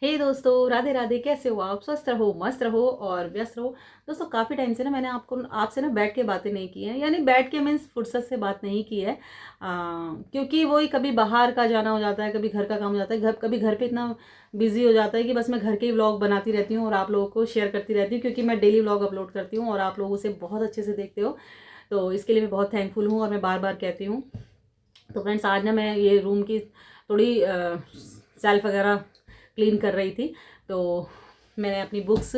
हे दोस्तों, राधे राधे। कैसे हो आप? स्वस्थ रहो, मस्त रहो और व्यस्त रहो। दोस्तों, काफ़ी टाइम से ना मैंने आपसे ना बैठ के बातें नहीं की हैं, यानी बैठ के मीन्स फुर्सत से बात नहीं की है। क्योंकि वही कभी बाहर का जाना हो जाता है, कभी घर का काम हो जाता है, कभी घर पे इतना बिजी हो जाता है कि बस मैं घर के ही व्लॉग बनाती रहती हूँ और आप लोगों को शेयर करती रहती हूँ, क्योंकि मैं डेली व्लॉग अपलोड करती हूँ और आप लोग उसे बहुत अच्छे से देखते हो। तो इसके लिए मैं बहुत थैंकफुल हूँ और मैं बार बार कहती हूँ। तो फ्रेंड्स, आज ना मैं ये रूम की थोड़ी सेल्फ वगैरह क्लीन कर रही थी। तो मैंने अपनी बुक्स,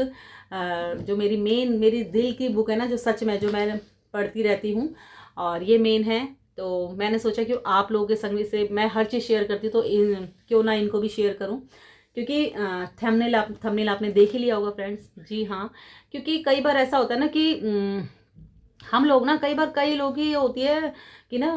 जो मेरी दिल की बुक है ना, जो सच में जो मैं पढ़ती रहती हूँ, और ये मेन है। तो मैंने सोचा कि आप लोगों के संग से मैं हर चीज़ शेयर करती हूँ, तो क्यों ना इनको भी शेयर करूँ। क्योंकि थंबनेल आपने देख ही लिया होगा फ्रेंड्स। जी हाँ। क्योंकि कई बार ऐसा होता है ना कि हम लोग ना, कई बार कई लोग ही ये होती है कि ना,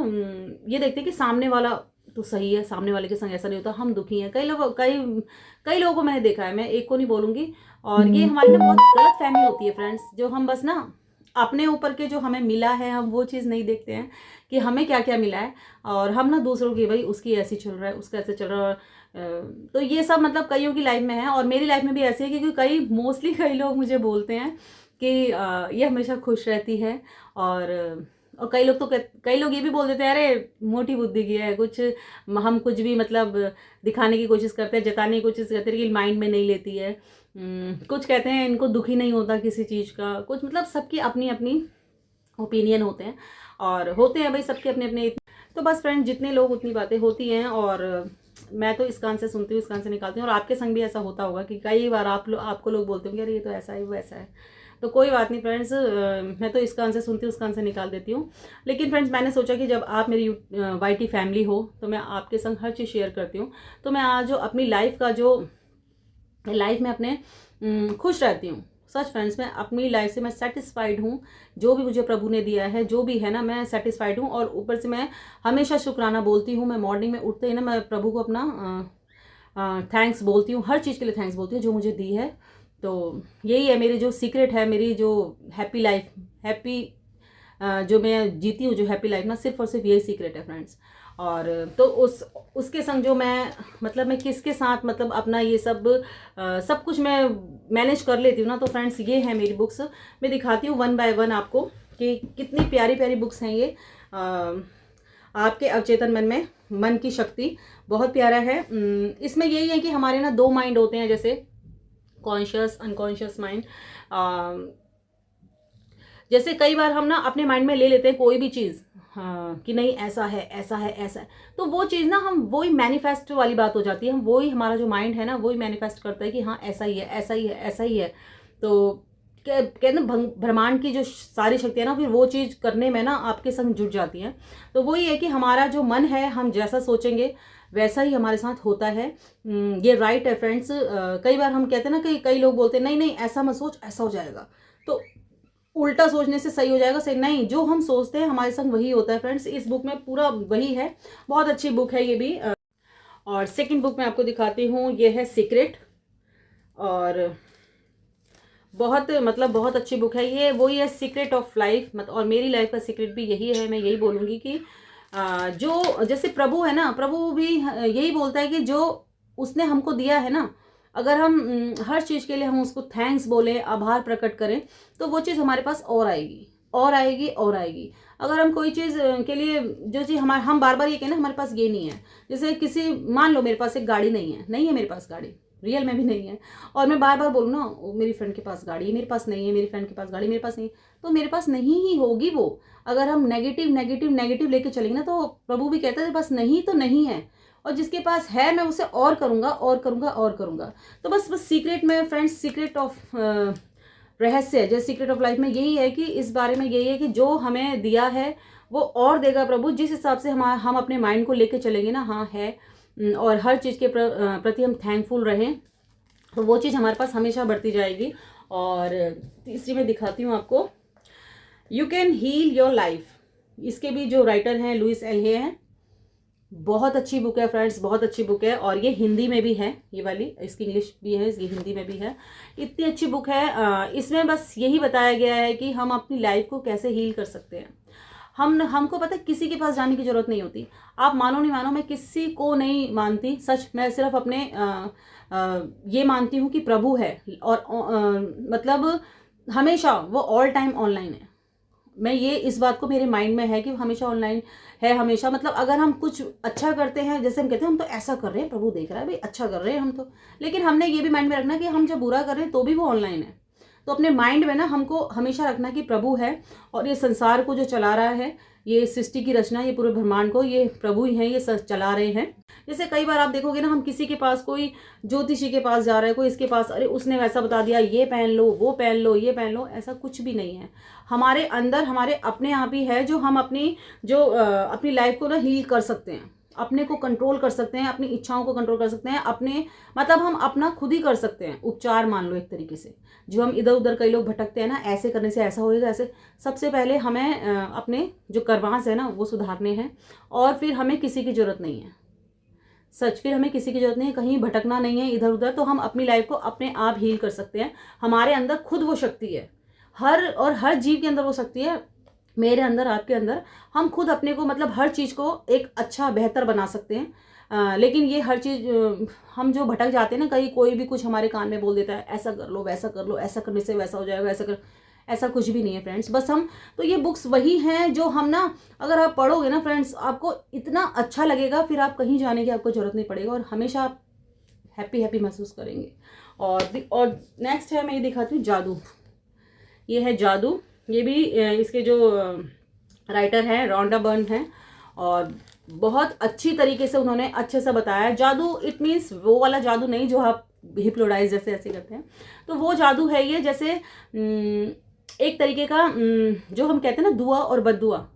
ये देखते हैं कि सामने वाला तो सही है, सामने वाले के संग ऐसा नहीं होता, हम दुखी हैं। कई लोगों को मैंने देखा है, मैं एक को नहीं बोलूंगी। और ये हमारी ना बहुत गलत फहमी होती है फ्रेंड्स, जो हम बस ना अपने ऊपर के जो हमें मिला है, हम वो चीज़ नहीं देखते हैं कि हमें क्या क्या मिला है। और हम ना दूसरों की, भाई उसकी ऐसी चल रहा है, उसका ऐसे चल रहा है। तो ये सब मतलब कईयों की लाइफ में है और मेरी लाइफ में भी ऐसी है, क्योंकि कई लोग मुझे बोलते हैं कि ये हमेशा खुश रहती है। और कई लोग ये भी बोल देते हैं, अरे मोटी बुद्धि की है कुछ, हम कुछ भी मतलब दिखाने की कोशिश करते हैं, जताने की कोशिश करते हैं, लेकिन माइंड में नहीं लेती है। कुछ कहते हैं इनको दुखी नहीं होता किसी चीज़ का, कुछ मतलब सबकी अपनी अपनी ओपिनियन होते हैं, और होते हैं भाई सबके अपने अपने। तो बस फ्रेंड, जितने लोग उतनी बातें होती हैं। और मैं तो इस कान से सुनती हूँ, इस कान से निकालती हूँ। और आपके संग भी ऐसा होता होगा कि कई बार आपको लोग बोलते होंगे, अरे ये तो ऐसा है, वो ऐसा है। तो कोई बात नहीं फ्रेंड्स, मैं तो इस कान से सुनती हूँ, उस कान से निकाल देती हूँ। लेकिन फ्रेंड्स, मैंने सोचा कि जब आप मेरी वाईटी फैमिली हो, तो मैं आपके संग हर चीज़ शेयर करती हूँ। तो मैं आज जो अपनी लाइफ में अपने खुश रहती हूँ। सच फ्रेंड्स, मैं अपनी लाइफ से मैं सेटिस्फाइड हूँ। जो भी मुझे प्रभु ने दिया है, जो भी है ना, मैं सेटिस्फाइड हूँ। और ऊपर से मैं हमेशा शुक्राना बोलती हूँ। मैं मॉर्निंग में उठते ही ना, मैं प्रभु को अपना थैंक्स बोलती हूँ, हर चीज़ के लिए थैंक्स बोलती हूँ जो मुझे दी है। तो यही है मेरी जो सीक्रेट है, मेरी जो हैप्पी लाइफ, हैप्पी जो मैं जीती हूँ, जो हैप्पी लाइफ ना, सिर्फ और सिर्फ यही सीक्रेट है फ्रेंड्स। और तो उसके संग जो मैं किसके साथ मतलब अपना ये सब कुछ मैं मैनेज कर लेती हूँ ना। तो फ्रेंड्स, ये है मेरी बुक्स। मैं दिखाती हूँ वन बाय वन आपको कि कितनी प्यारी प्यारी बुक्स हैं ये। आपके अवचेतन मन में, मन की शक्ति बहुत प्यारा है। इसमें यही है कि हमारे ना दो माइंड होते हैं, जैसे कॉन्शियस, अनकॉन्शियस माइंड। जैसे कई बार हम ना अपने माइंड में ले लेते हैं कोई भी चीज़, हाँ, कि नहीं ऐसा है, ऐसा है, ऐसा है। तो वो चीज़ ना, हम वही मैनिफेस्ट वाली बात हो जाती है। हम वही, हमारा जो माइंड है ना, वही मैनिफेस्ट करता है कि हाँ ऐसा ही है, ऐसा ही है, ऐसा ही है। तो कहते हैं ब्रह्मांड की जो सारी शक्तियाँ ना, फिर वो चीज़ करने में ना आपके संग जुट जाती हैं। तो वही है कि हमारा जो मन है, हम जैसा सोचेंगे वैसा ही हमारे साथ होता है। ये राइट है फ्रेंड्स। कई बार हम कहते हैं ना कि कई लोग बोलते हैं, नहीं नहीं ऐसा मत सोच, ऐसा हो जाएगा। तो उल्टा सोचने से सही हो जाएगा, सही नहीं, जो हम सोचते हैं हमारे संग वही होता है फ्रेंड्स। इस बुक में पूरा वही है। बहुत अच्छी बुक है ये भी। और सेकंड बुक मैं आपको दिखाती हूँ, ये है सीक्रेट। और बहुत अच्छी बुक है ये। वही है सीक्रेट ऑफ लाइफ। मतलब और मेरी लाइफ का सीक्रेट भी यही है। मैं यही बोलूँगी कि जो जैसे प्रभु है ना, प्रभु भी यही बोलता है कि जो उसने हमको दिया है ना, अगर हम हर चीज़ के लिए हम उसको थैंक्स बोलें, आभार प्रकट करें, तो वो चीज़ हमारे पास और आएगी, और आएगी, और आएगी। अगर हम कोई चीज़ के लिए, जो चीज़ हम बार बार ये कहें ना हमारे पास ये नहीं है, जैसे किसी, मान लो मेरे पास एक गाड़ी नहीं है मेरे पास गाड़ी, रियल में भी नहीं है। और मैं बार बार बोलूँ ना, मेरी फ्रेंड के पास गाड़ी है, मेरे पास नहीं है, मेरी फ्रेंड के पास गाड़ी, मेरे पास नहीं, तो मेरे पास नहीं ही होगी वो। अगर हम नेगेटिव नेगेटिव नेगेटिव लेके चलेंगे ना, तो प्रभु भी कहता है बस नहीं तो नहीं है, और जिसके पास है मैं उसे और करूँगा, और करूँगा, और करूँगा। तो बस सीक्रेट में फ्रेंड्स, सीक्रेट ऑफ रहस्य, जैसे सीक्रेट ऑफ लाइफ में यही है कि इस बारे में यही है कि जो हमें दिया है वो और देगा प्रभु। जिस हिसाब से हम अपने माइंड को लेके चलेंगे ना, हाँ है, और हर चीज़ के प्रति हम थैंकफुल रहें, तो वो चीज़ हमारे पास हमेशा बढ़ती जाएगी। और तीसरी मैं दिखाती हूँ आपको, you can heal your life. इसके भी जो राइटर हैं लुइस एल हे हैं। बहुत अच्छी बुक है फ्रेंड्स, बहुत अच्छी बुक है। और ये हिंदी में भी है, ये वाली, इसकी इंग्लिश भी है, ये हिंदी में भी है। इतनी अच्छी बुक है। इसमें बस यही बताया गया है कि हम अपनी लाइफ को कैसे हील कर सकते हैं। हमको पता है, किसी के पास जाने की जरूरत नहीं होती। आप मानो नहीं मानो, मैं किसी को नहीं मानती, सच। मैं सिर्फ अपने ये मानती हूँ कि प्रभु है और मतलब हमेशा वो ऑल टाइम ऑनलाइन है। मैं ये इस बात को मेरे माइंड में है कि हमेशा ऑनलाइन है, हमेशा मतलब अगर हम कुछ अच्छा करते हैं, जैसे हम कहते हैं हम तो ऐसा कर रहे हैं, प्रभु देख रहा है भाई, अच्छा कर रहे हैं हम तो, लेकिन हमने ये भी माइंड में रखना कि हम जब बुरा कर रहे हैं तो भी वो ऑनलाइन है। तो अपने माइंड में ना हमको हमेशा रखना कि प्रभु है और ये संसार को जो चला रहा है, ये सृष्टि की रचना, ये पूरे ब्रह्मांड को ये प्रभु ही हैं, ये चला रहे हैं। जैसे कई बार आप देखोगे ना, हम किसी के पास, कोई ज्योतिषी के पास जा रहा है, कोई इसके पास, अरे उसने वैसा बता दिया, ये पहन लो, वो पहन लो, ये पहन लो, ऐसा कुछ भी नहीं है। हमारे अंदर हमारे अपने आप ही है जो हम अपनी लाइफ को ना हील कर सकते हैं, अपने को कंट्रोल कर सकते हैं, अपनी इच्छाओं को कंट्रोल कर सकते हैं, अपने मतलब हम अपना खुद ही कर सकते हैं उपचार, मान लो एक तरीके से। जो हम इधर उधर कई लोग भटकते हैं ना, ऐसे करने से ऐसा होएगा, ऐसे, सबसे पहले हमें अपने जो कर्मांश है ना वो सुधारने हैं, और फिर हमें किसी की जरूरत नहीं है, सच, फिर हमें किसी की जरूरत नहीं है, कहीं भटकना नहीं है इधर उधर। तो हम अपनी लाइफ को अपने आप हील कर सकते हैं। हमारे अंदर खुद वो शक्ति है, हर जीव के अंदर वो शक्ति है, मेरे अंदर, आपके अंदर। हम खुद अपने को मतलब हर चीज़ को एक अच्छा बेहतर बना सकते हैं। लेकिन ये हर चीज़ हम जो भटक जाते हैं ना, कहीं कोई भी कुछ हमारे कान में बोल देता है, ऐसा कर लो, वैसा कर लो, ऐसा करने से वैसा हो जाएगा, ऐसा कुछ भी नहीं है फ्रेंड्स। बस हम तो ये बुक्स वही हैं जो हम ना, अगर आप पढ़ोगे ना फ्रेंड्स, आपको इतना अच्छा लगेगा, फिर आप कहीं जाने की आपको जरूरत नहीं पड़ेगा, और हमेशा आप हैप्पी महसूस करेंगे। और नेक्स्ट है, मैं ये दिखाती हूँ, जादू। ये है जादू। ये भी इसके जो राइटर हैं रॉन्डा बर्न हैं, और बहुत अच्छी तरीके से उन्होंने अच्छे से बताया। जादू इट मीन्स वो वाला जादू नहीं जो आप हिप्नोटाइज जैसे ऐसे करते हैं, तो वो जादू है ये, जैसे एक तरीके का जो हम कहते हैं ना दुआ और बद्दुआ,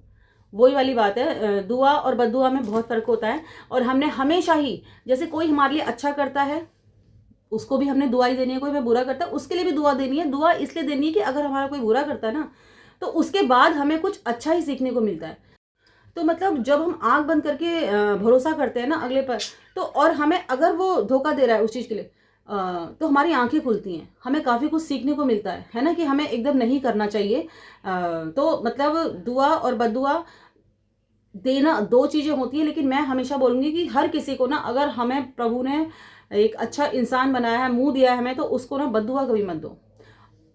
वही वाली बात है। दुआ और बद्दुआ में बहुत फ़र्क होता है, और हमने हमेशा ही, जैसे कोई हमारे लिए अच्छा करता है उसको भी हमने दुआ ही देनी है, कोई हमें बुरा करता है उसके लिए भी दुआ देनी है। दुआ इसलिए देनी है कि अगर हमारा कोई बुरा करता है ना, तो उसके बाद हमें कुछ अच्छा ही सीखने को मिलता है। तो मतलब जब हम आंख बंद करके भरोसा करते हैं ना अगले पर, तो और हमें अगर वो धोखा दे रहा है उस चीज़ के लिए, तो हमारी आंखें खुलती हैं, हमें काफ़ी कुछ सीखने को मिलता है ना, कि हमें एकदम नहीं करना चाहिए। तो मतलब दुआ और बद्दुआ देना दो चीज़ें होती हैं, लेकिन मैं हमेशा बोलूँगी कि हर किसी को ना, अगर हमें प्रभु ने एक अच्छा इंसान बनाया है, मुंह दिया है हमें, तो उसको ना बद्दुआ कभी मत दो।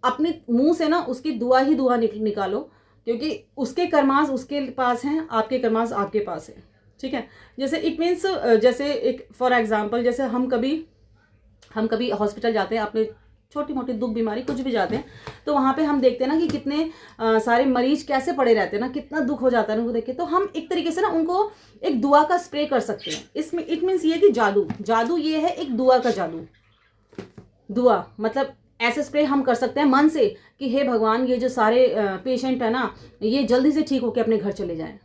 अपने मुंह से ना उसकी दुआ ही दुआ निकालो, क्योंकि उसके कर्मांश उसके पास हैं, आपके कर्मांश आपके पास है, ठीक है। जैसे इट मीन्स, जैसे एक फॉर एग्जांपल, जैसे हम कभी हॉस्पिटल जाते हैं, अपने छोटी मोटी दुख बीमारी कुछ भी जाते हैं, तो वहाँ पे हम देखते हैं ना कि कितने सारे मरीज कैसे पड़े रहते हैं ना, कितना दुख हो जाता है उनको देख के। तो हम एक तरीके से ना उनको एक दुआ का स्प्रे कर सकते हैं। इसमें इट मीन्स ये कि जादू ये है एक दुआ का जादू। दुआ मतलब ऐसे स्प्रे हम कर सकते हैं मन से कि हे भगवान, ये जो सारे पेशेंट है ना, ये जल्दी से ठीक होकर अपने घर चले जाएं।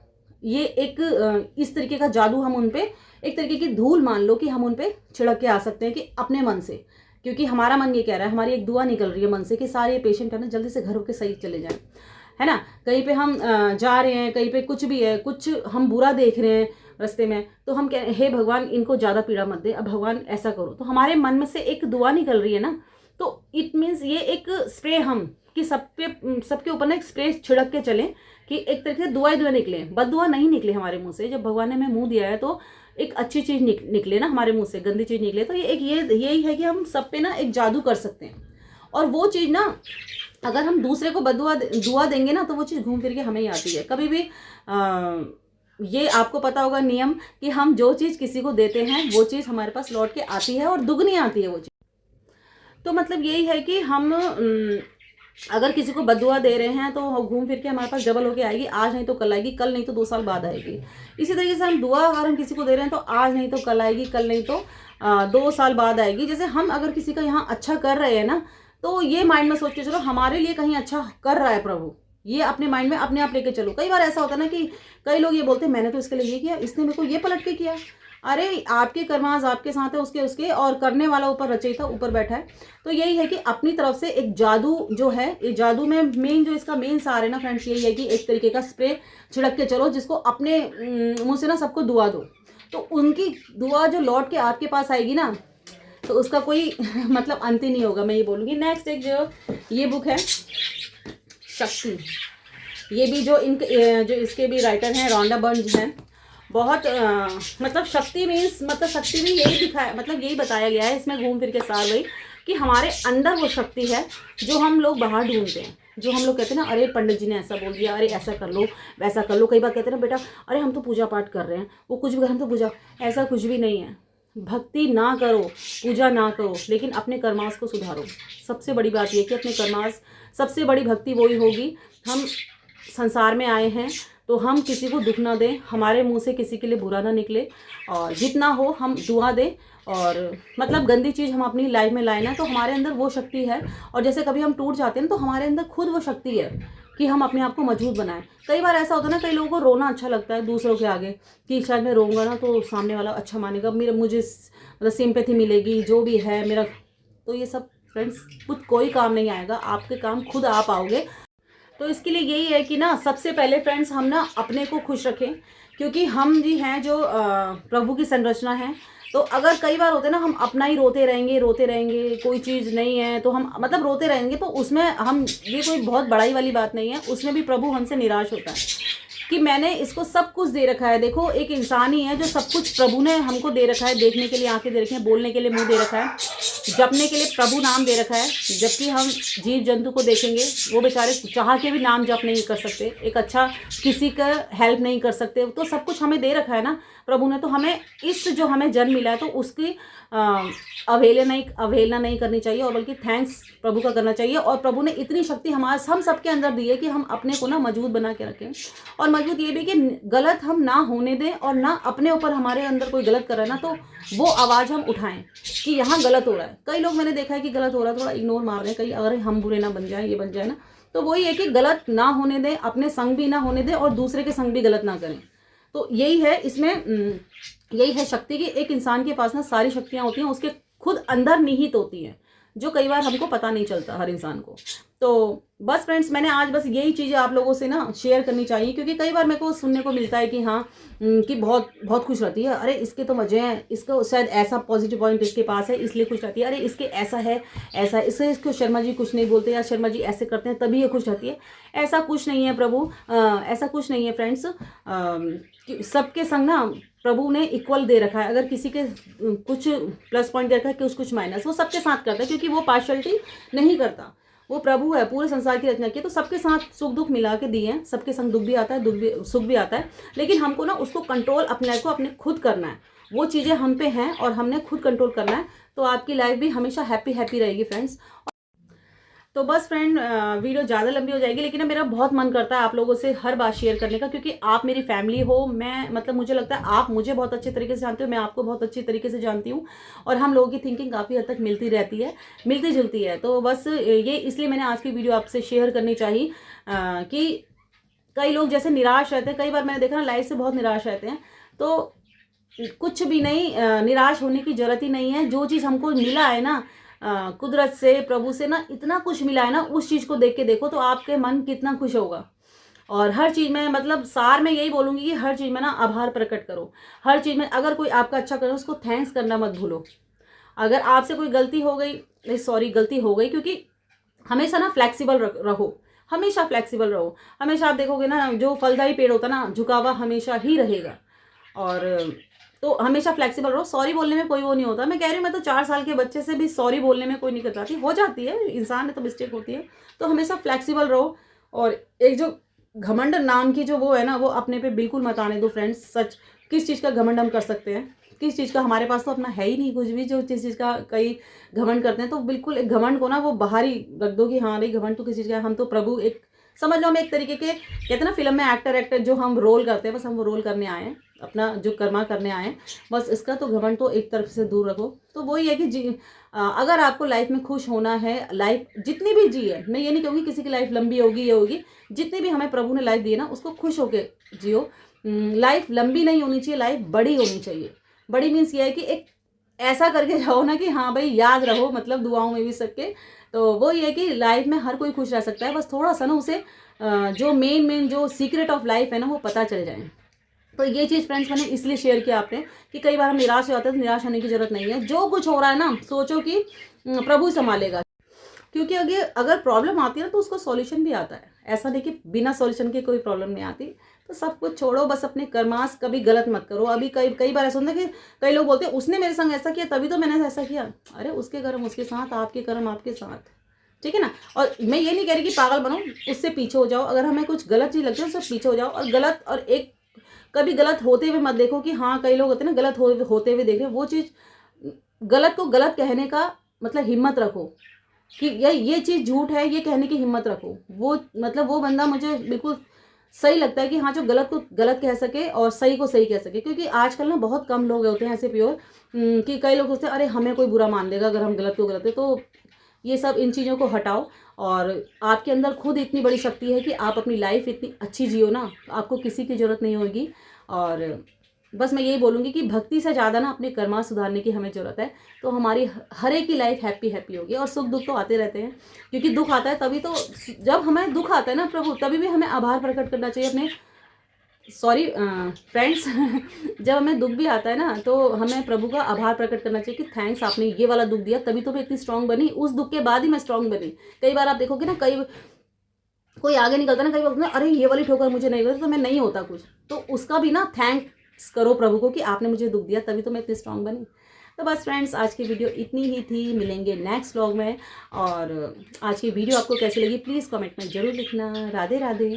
ये एक इस तरीके का जादू हम उन पे, एक तरीके की धूल मान लो कि हम उन पे छिड़क के आ सकते हैं कि अपने मन से, क्योंकि हमारा मन ये कह रहा है, हमारी एक दुआ निकल रही है मन से कि सारे पेशेंट है ना जल्दी से घर होकर सही चले जाएं, है ना। कहीं पे हम जा रहे हैं, कहीं पे कुछ भी है, कुछ हम बुरा देख रहे हैं रास्ते में, तो हम कह हे भगवान इनको ज़्यादा पीड़ा मत दे, अब भगवान ऐसा करो, तो हमारे मन में से एक दुआ निकल रही है ना। तो इट मीन्स ये एक स्प्रे हम कि सबके ऊपर ना एक स्प्रे छिड़क के चलें कि एक तरीके से दुआ निकले, बद्दुआ नहीं निकले हमारे मुंह से। जब भगवान ने हमें मुंह दिया है तो एक अच्छी चीज़ निकले ना हमारे मुंह से, गंदी चीज़ निकले। तो यही है कि हम सब पे ना एक जादू कर सकते हैं, और वो चीज़ ना अगर हम दूसरे को दुआ देंगे ना, तो वो चीज़ घूम फिर के हमें ही आती है। कभी भी ये आपको पता होगा नियम कि हम जो चीज़ किसी को देते हैं वो चीज़ हमारे पास लौट के आती है, और दुगनी आती है वो चीज़। तो मतलब यही है कि हम अगर किसी को बद्दुआ दे रहे हैं तो घूम फिर के हमारे पास डबल होके आएगी, आज नहीं तो कल आएगी, कल नहीं तो 2 साल बाद आएगी। इसी तरीके से हम दुआ अगर हम किसी को दे रहे हैं तो आज नहीं तो कल आएगी, कल नहीं तो 2 साल बाद आएगी। जैसे हम अगर किसी का यहाँ अच्छा कर रहे हैं ना, तो ये माइंड में सोच के चलो हमारे लिए कहीं अच्छा कर रहा है प्रभु, ये अपने माइंड में अपने आप लेके चलो। कई बार ऐसा होता है ना कि कई लोग ये बोलते हैं मैंने तो इसके लिए ये किया, इसने मेरे को ये पलट के किया। अरे आपके कर्मांश आपके साथ है, उसके और करने वाला ऊपर रचयिता ऊपर बैठा है। तो यही है कि अपनी तरफ से एक जादू जो है, ये जादू में मेन जो इसका मेन सार है ना फ्रेंड्स, यही है कि एक तरीके का स्प्रे छिड़क के चलो, जिसको अपने मुंह से ना सबको दुआ दो, तो उनकी दुआ जो लौट के आपके पास आएगी ना, तो उसका कोई मतलब अंत ही नहीं होगा, मैं ये बोलूँगी। नेक्स्ट एक जो ये बुक है शक्ति, ये भी जो इसके भी राइटर हैं रॉन्डा बर्न हैं, बहुत मतलब शक्ति मीन्स मतलब शक्ति में यही दिखाया, मतलब यही बताया गया है इसमें घूम फिर के सार वही कि हमारे अंदर वो शक्ति है जो हम लोग बाहर ढूंढते हैं। जो हम लोग कहते हैं ना, अरे पंडित जी ने ऐसा बोल दिया, अरे ऐसा कर लो वैसा कर लो। कई बार कहते हैं ना, बेटा अरे हम तो पूजा पाठ कर रहे हैं, वो कुछ भी कर, हम तो पूजा, ऐसा कुछ भी नहीं है। भक्ति ना करो, पूजा ना करो, लेकिन अपने कर्मास को सुधारो। सबसे बड़ी बात यह कि अपने कर्मास, सबसे बड़ी भक्ति वही होगी। हम संसार में आए हैं तो हम किसी को दुख ना दें, हमारे मुंह से किसी के लिए बुरा ना निकले, और जितना हो हम दुआ दें। और मतलब गंदी चीज़ हम अपनी लाइफ में लाए ना, तो हमारे अंदर वो शक्ति है। और जैसे कभी हम टूट जाते हैं तो हमारे अंदर खुद वो शक्ति है कि हम अपने आप को मजबूत बनाएं। कई बार ऐसा होता है ना, कई लोगों को रोना अच्छा लगता है दूसरों के आगे, कि शायद मैं रोऊंगा ना तो सामने वाला अच्छा मानेगा, मेरा मुझे मतलब सिंपैथी मिलेगी, जो भी है मेरा। तो ये सब फ्रेंड्स कुछ कोई काम नहीं आएगा, आपके काम खुद आप आओगे। तो इसके लिए यही है कि ना, सबसे पहले फ्रेंड्स हम ना अपने को खुश रखें, क्योंकि हम जी हैं जो प्रभु की संरचना है। तो अगर कई बार होते हैं ना, हम अपना ही रोते रहेंगे, कोई चीज़ नहीं है तो हम मतलब रोते रहेंगे, तो उसमें हम, ये कोई बहुत बड़ाई वाली बात नहीं है, उसमें भी प्रभु हमसे निराश होता है कि मैंने इसको सब कुछ दे रखा है। देखो एक इंसान ही है जो सब कुछ प्रभु ने हमको दे रखा है, देखने के लिए आंखें दे रखी हैं, बोलने के लिए मुंह दे रखा है, जपने के लिए प्रभु नाम दे रखा है। जबकि हम जीव जंतु को देखेंगे, वो बेचारे चाह के भी नाम जप नहीं कर सकते, एक अच्छा किसी का हेल्प नहीं कर सकते। तो सब कुछ हमें दे रखा है ना प्रभु ने, तो हमें इस जो हमें जन्म मिला है तो उसकी अवहेलना नहीं करनी चाहिए, और बल्कि थैंक्स प्रभु का करना चाहिए। और प्रभु ने इतनी शक्ति हम सबके अंदर दी है कि हम अपने को ना मजबूत बना के रखें। और मजबूत ये भी कि गलत हम ना होने दें, और ना अपने ऊपर हमारे अंदर कोई गलत कर रहा है ना, तो वो आवाज़ हम उठाएं कि यहाँ गलत हो रहा है। कई लोग मैंने देखा है कि गलत हो रहा है, थोड़ा इग्नोर मार रहे हैं, कहीं अगर हम बुरे ना बन जाए, ये बन जाए ना। तो वही है कि गलत ना होने दें, अपने संग भी ना होने दें, और दूसरे के संग भी गलत ना करें। तो यही है इसमें, यही है शक्ति की। एक इंसान के पास ना सारी शक्तियाँ होती हैं, उसके खुद अंदर निहित होती हैं, जो कई बार हमको पता नहीं चलता हर इंसान को। तो बस फ्रेंड्स, मैंने आज बस यही चीज़ें आप लोगों से ना शेयर करनी चाहिए, क्योंकि कई बार मेरे को सुनने को मिलता है कि हाँ कि बहुत बहुत खुश रहती है, अरे इसके तो मजे हैं, इसको शायद ऐसा पॉजिटिव पॉइंट इसके पास है इसलिए खुश रहती है, अरे इसके ऐसा है ऐसा, इसको शर्मा जी कुछ नहीं बोलते, या शर्मा जी ऐसे करते हैं तभी ये खुश रहती है। ऐसा कुछ नहीं है प्रभु, ऐसा कुछ नहीं है फ्रेंड्स। सबके संग ना प्रभु ने इक्वल दे रखा है। अगर किसी के कुछ प्लस पॉइंट दे रखा है, कुछ माइनस, वो सबके साथ करता है, क्योंकि वो पार्शियलिटी नहीं करता। वो प्रभु है, पूरे संसार की रचना की, तो सबके साथ सुख दुख मिला के दिए हैं। सबके संग दुख भी आता है, सुख भी आता है, लेकिन हमको ना उसको कंट्रोल अपने लाइफ को अपने खुद करना है। वो चीज़ें हम पे हैं और हमने खुद कंट्रोल करना है, तो आपकी लाइफ भी हमेशा हैप्पी रहेगी फ्रेंड्स। तो बस फ्रेंड, वीडियो ज़्यादा लंबी हो जाएगी, लेकिन मेरा बहुत मन करता है आप लोगों से हर बात शेयर करने का, क्योंकि आप मेरी फैमिली हो। मैं मतलब मुझे लगता है आप मुझे बहुत अच्छे तरीके से जानते हो, मैं आपको बहुत अच्छी तरीके से जानती हूँ, और हम लोगों की थिंकिंग काफ़ी हद तक मिलती रहती है, मिलती जुलती है। तो बस ये इसलिए मैंने आज की वीडियो आपसे शेयर करनी चाहिए कि कई लोग जैसे निराश रहते हैं, कई बार मैंने देखा ना लाइफ से बहुत निराश रहते हैं। तो कुछ भी नहीं, निराश होने की ज़रूरत ही नहीं है। जो चीज़ हमको मिला है ना कुदरत से, प्रभु से ना इतना कुछ मिला है ना, उस चीज़ को देख के देखो तो आपके मन कितना खुश होगा। और हर चीज़ में, मतलब सार में यही बोलूँगी कि हर चीज़ में ना आभार प्रकट करो। हर चीज़ में अगर कोई आपका अच्छा करे, उसको थैंक्स करना मत भूलो। अगर आपसे कोई गलती हो गई, नहीं सॉरी गलती हो गई, क्योंकि हमेशा ना फ्लैक्सिबल रहो, हमेशा फ्लैक्सिबल रहो। हमेशा आप देखोगे ना, जो फलदायी पेड़ होता है ना, झुका हुआ हमेशा ही रहेगा। और तो हमेशा फ्लेक्सिबल रहो। सॉरी बोलने में कोई वो नहीं होता। मैं कह रही हूँ, मैं तो 4 साल के बच्चे से भी सॉरी बोलने में कोई नहीं कतराती, हो जाती है, इंसान है तो मिस्टेक होती है। तो हमेशा फ्लेक्सिबल रहो। और एक जो घमंड नाम की जो वो है ना, वो अपने पे बिल्कुल मत आने दो फ्रेंड्स। सच, किस चीज़ का घमंड हम कर सकते हैं, किस चीज़ का, हमारे पास तो अपना है ही नहीं कुछ भी, जो जिस चीज़ का कई घमंड करते हैं। तो बिल्कुल एक घमंड को ना वो बाहर ही रख दो कि हाँ भाई घमंड तो किस चीज़ का है। हम तो प्रभु, एक समझ लो हम एक तरीके के कहते हैं ना फिल्म में एक्टर जो हम रोल करते हैं, बस हम वो रोल करने आए हैं, अपना जो कर्मा करने आए हैं बस। इसका तो घमंड तो एक तरफ से दूर रखो। तो वही है कि अगर आपको लाइफ में खुश होना है, लाइफ जितनी भी जी है, मैं ये नहीं कहूँगी किसी की लाइफ लंबी होगी ये होगी, जितनी भी हमें प्रभु ने लाइफ दी है ना, उसको खुश होकर जियो। लाइफ लंबी नहीं होनी चाहिए, लाइफ बड़ी होनी चाहिए। बड़ी मीन्स ये है कि एक ऐसा करके जाओ ना कि हाँ भाई याद रहो, मतलब दुआओं में भी सबके। तो वो ये है कि लाइफ में हर कोई खुश रह सकता है, बस थोड़ा सा ना उसे जो मेन जो सीक्रेट ऑफ लाइफ है ना, वो पता चल जाए। तो ये चीज़ फ्रेंड्स मैंने इसलिए शेयर किया आपने कि कई बार हम निराश हो जाते हैं, तो निराश होने की ज़रूरत नहीं है। जो कुछ हो रहा है ना, सोचो कि प्रभु संभालेगा। क्योंकि अगर प्रॉब्लम आती है ना, तो उसको सॉल्यूशन भी आता है। ऐसा नहीं कि बिना सॉल्यूशन के कोई प्रॉब्लम नहीं आती। तो सब कुछ छोड़ो, बस अपने कर्मास कभी गलत मत करो। अभी कई कई बार ऐसा होता है कि कई लोग बोलते हैं उसने मेरे संग ऐसा किया तभी तो मैंने ऐसा किया। अरे उसके कर्म उसके साथ, आपके कर्म आपके साथ, ठीक है ना। और मैं ये नहीं कह रही कि पागल बनो, उससे पीछे हो जाओ। अगर हमें कुछ गलत चीज़ लगती है उससे पीछे हो जाओ। और गलत, और एक कभी गलत होते हुए मत देखो कि हाँ, कई लोग होते हैं ना गलत होते हुए देख रहे हैं, वो चीज़, गलत को गलत कहने का मतलब हिम्मत रखो कि ये चीज़ झूठ है, ये कहने की हिम्मत रखो। वो मतलब वो बंदा मुझे बिल्कुल सही लगता है कि हाँ, जो गलत को गलत कह सके और सही को सही कह सके। क्योंकि आजकल ना बहुत कम लोग होते हैं ऐसे प्योर, कि कई लोग सोचते हैं अरे हमें कोई बुरा मान लेगा अगर हम गलत को गलत है। तो ये सब इन चीज़ों को हटाओ। और आपके अंदर खुद इतनी बड़ी शक्ति है कि आप अपनी लाइफ इतनी अच्छी जियो ना, आपको किसी की ज़रूरत नहीं होगी। और बस मैं यही बोलूँगी कि भक्ति से ज़्यादा ना अपने कर्मा सुधारने की हमें ज़रूरत है। तो हमारी हर एक की लाइफ हैप्पी हैप्पी होगी। और सुख दुख तो आते रहते हैं, क्योंकि दुख आता है तभी तो, जब हमें दुख आता है ना प्रभु, तभी भी हमें आभार प्रकट करना चाहिए अपने, सॉरी फ्रेंड्स जब हमें दुख भी आता है ना तो हमें प्रभु का आभार प्रकट करना चाहिए कि थैंक्स, आपने ये वाला दुख दिया तभी तो मैं इतनी स्ट्रांग बनी, उस दुख के बाद ही मैं स्ट्रांग बनी। कई बार आप देखोगे ना, कई कोई आगे निकलता ना, कई बार बोलते हैं अरे ये वाली ठोकर मुझे नहीं लगी तो मैं नहीं होता कुछ, तो उसका भी ना थैंक्स करो प्रभु को कि आपने मुझे दुख दिया तभी तो मैं इतनी स्ट्रांग बनी। तो बस फ्रेंड्स, आज की वीडियो इतनी ही थी, मिलेंगे नेक्स्ट व्लॉग में। और आज की वीडियो आपको कैसी लगी प्लीज़ कमेंट में ज़रूर लिखना। राधे राधे।